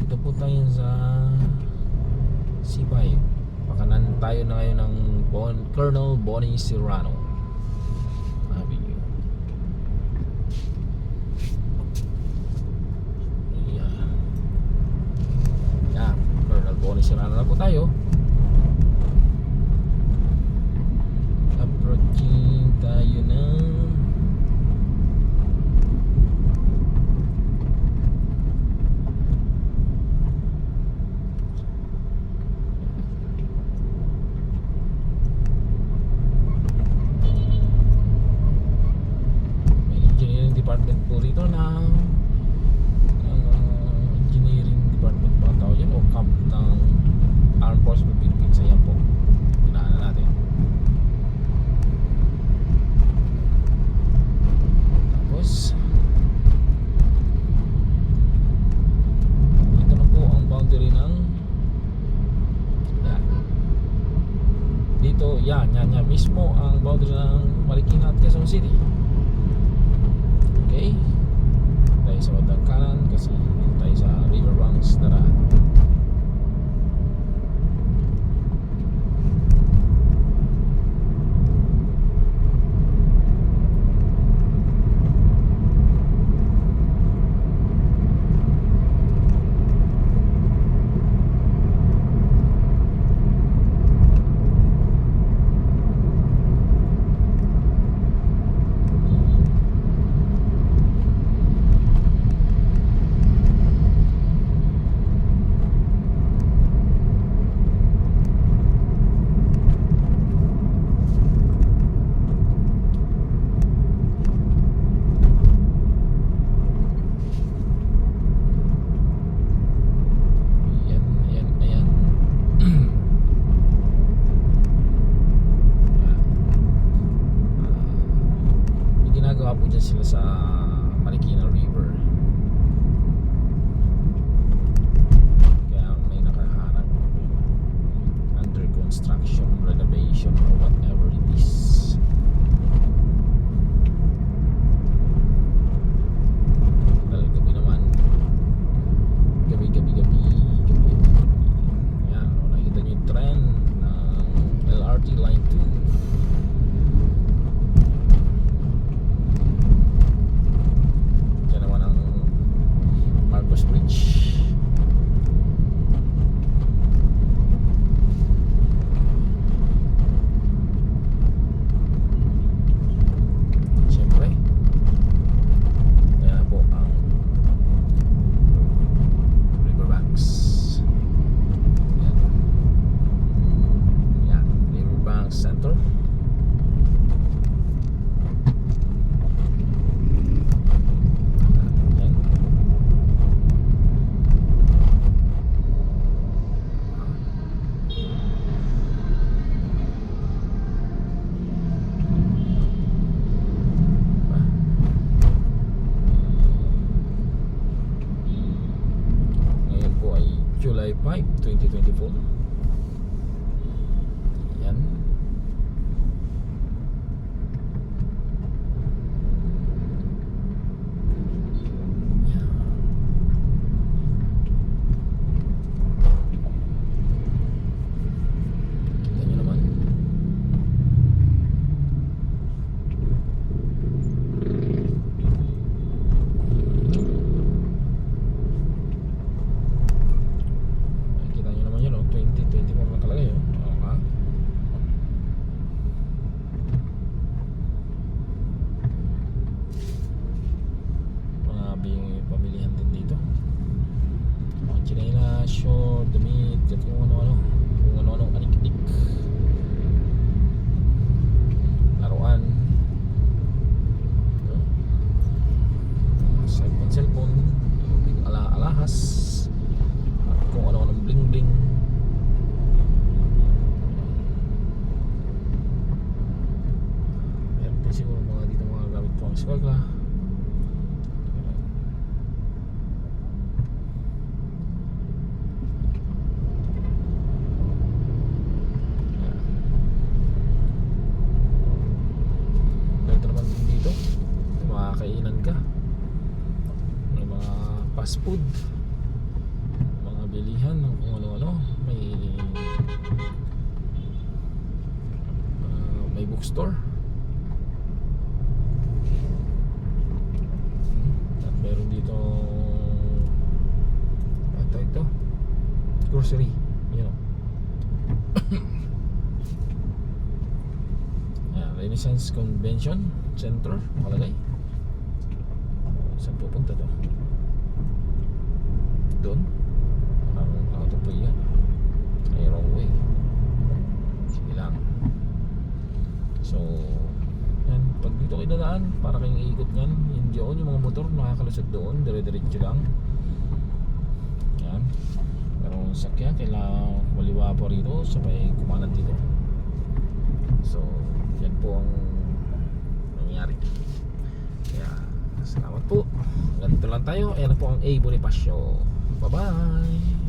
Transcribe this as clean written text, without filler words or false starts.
Dito po tayo sa C5. Pakanan tayo na ngayon ng Colonel Bonnie Serrano Avenue. Yan, Colonel Bonnie Serrano na po tayo. Approaching tayo ng department po rito ng engineering department pa ang tawag yan, o camp ng Armed Forces of the Philippines. Ayan po, pinaanan natin. Tapos ito na po ang boundary ng yan. Dito yan mismo ang boundary ng Marikina at Quezon City. Okay, tayo sa bandang kanan kasi tayo sa riverbanks daraan. Po dyan sila sa Marikina River, kaya may nakaharap, under construction, renovation, or whatever it is. Dahil gabi naman, gabi. Yan, nakikita nyo yung trend ng LRT Line 2. Bridge. Siyempre, yan po ang riverbanks. Yan, riverbanks center. July 5, 2024. Yan. Kita nyo naman. Pamilihan din dito, mga China, short, damit, at kung ano-ano anik-anik, laruan, cellphone, alahas, at kung ano-anong bling-bling. Meron din siguro mga dito mga gamit pang eskwela. Kainan ka, may mga fast food. bilihan ng kung ano-ano. May bookstore. At meron dito ito grocery, you know. Renaissance Convention Center nakalagay. Saan pupunta to? Doon? Nakatupoy yan. Ay, wrong way. Sige lang. So yan, pag dito kayo dadaan, para kayong iikot nyan, yun doon, yung mga motor nakakalusot doon, dire-diretso lang. Yan. Pero sakyan, kailangan maliwa po rito, sabay kumanan dito. So yan po ang nangyari. Kaya salamat po. Ganito lang tayo. Ayan na po ang A Bonifacio. Bye bye.